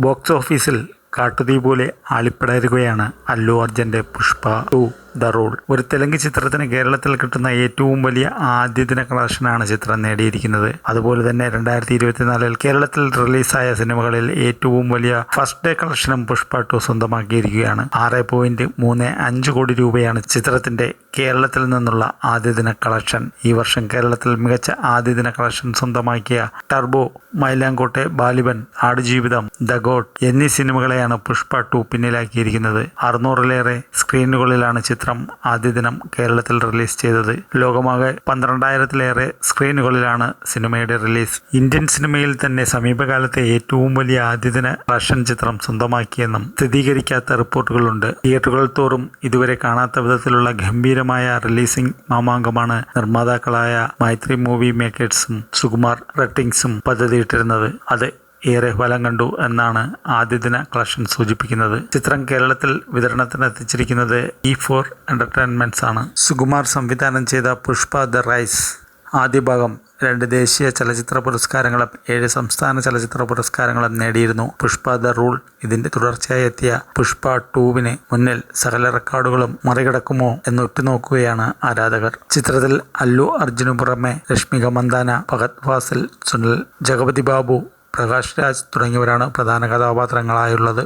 Box ഓഫീസിൽ കാട്ടുതീ പോലെ ആളിപ്പടരുകയാണ് അല്ലു അർജുന്റെ പുഷ്പ 2 ദ റൂൾ. ഒരു തെലുങ്ക് ചിത്രത്തിന് കേരളത്തിൽ കിട്ടുന്ന ഏറ്റവും വലിയ ആദ്യ ദിന കളക്ഷനാണ് ചിത്രം നേടിയിരിക്കുന്നത്. അതുപോലെ തന്നെ 2024 കേരളത്തിൽ റിലീസായ സിനിമകളിൽ ഏറ്റവും വലിയ ഫസ്റ്റ് ഡേ കളക്ഷനും പുഷ്പ 2 സ്വന്തമാക്കിയിരിക്കുകയാണ്. 6.35 കോടി രൂപയാണ് ചിത്രത്തിന്റെ കേരളത്തിൽ നിന്നുള്ള ആദ്യ ദിന കളക്ഷൻ. ഈ വർഷം കേരളത്തിൽ മികച്ച ആദ്യ ദിന കളക്ഷൻ സ്വന്തമാക്കിയ turbo, മൈലാങ്കോട്ടെ, Vaaliban, Aadujeevitham, the God എന്നീ സിനിമകളെയാണ് പുഷ്പ 2 പിന്നിലാക്കിയിരിക്കുന്നത്. 600-ലേറെ സ്ക്രീനുകളിലാണ് ചിത്രം ആദ്യ ദിനം കേരളത്തിൽ റിലീസ് ചെയ്തത്. ലോകമാകെ 12,000-ലേറെ സ്ക്രീനുകളിലാണ് സിനിമയുടെ റിലീസ്. ഇന്ത്യൻ സിനിമയിൽ തന്നെ സമീപകാലത്തെ ഏറ്റവും വലിയ ആദ്യ ദിന കളക്ഷൻ ചിത്രം സ്വന്തമാക്കിയെന്നും സ്ഥിരീകരിക്കാത്ത റിപ്പോർട്ടുകളുണ്ട്. തിയേറ്ററുകൾ തോറും ഇതുവരെ കാണാത്ത വിധത്തിലുള്ള ഗംഭീരമായ റിലീസിംഗ് മാമാങ്കമാണ് നിർമ്മാതാക്കളായ മൈത്രി മൂവി മേക്കേഴ്സും സുകുമാർ റൈറ്റിംഗ്സും പദ്ധതിയിട്ടിരുന്നത്. അത് ഏറെ ഫലം കണ്ടു എന്നാണ് ആദ്യ ദിന കളക്ഷൻ സൂചിപ്പിക്കുന്നത്. ചിത്രം കേരളത്തിൽ വിതരണത്തിന് എത്തിച്ചിരിക്കുന്നത് E4 എന്റർടൈൻമെന്റ്സ് ആണ്. സുകുമാർ സംവിധാനം ചെയ്ത പുഷ്പ ദ റൈസ് ആദ്യ ഭാഗം 2 ദേശീയ ചലച്ചിത്ര പുരസ്കാരങ്ങളും 7 സംസ്ഥാന ചലച്ചിത്ര പുരസ്കാരങ്ങളും നേടിയിരുന്നു. പുഷ്പ ദ റൂൾ ഇതിന്റെ തുടർച്ചയായി എത്തിയ പുഷ്പ 2വിന് മുന്നിൽ സകല റെക്കോർഡുകളും മറികടക്കുമോ എന്ന് ഉറ്റുനോക്കുകയാണ് ആരാധകർ. ചിത്രത്തിൽ അല്ലു അർജുനു പുറമെ രശ്മിക മന്ദാന, ഫഹദ് ഫാസിൽ, സുനിൽ, ജഗപതി ബാബു, പ്രകാശ് രാജ് തുടങ്ങിയവരാണ് പ്രധാന കഥാപാത്രങ്ങളായുള്ളത്.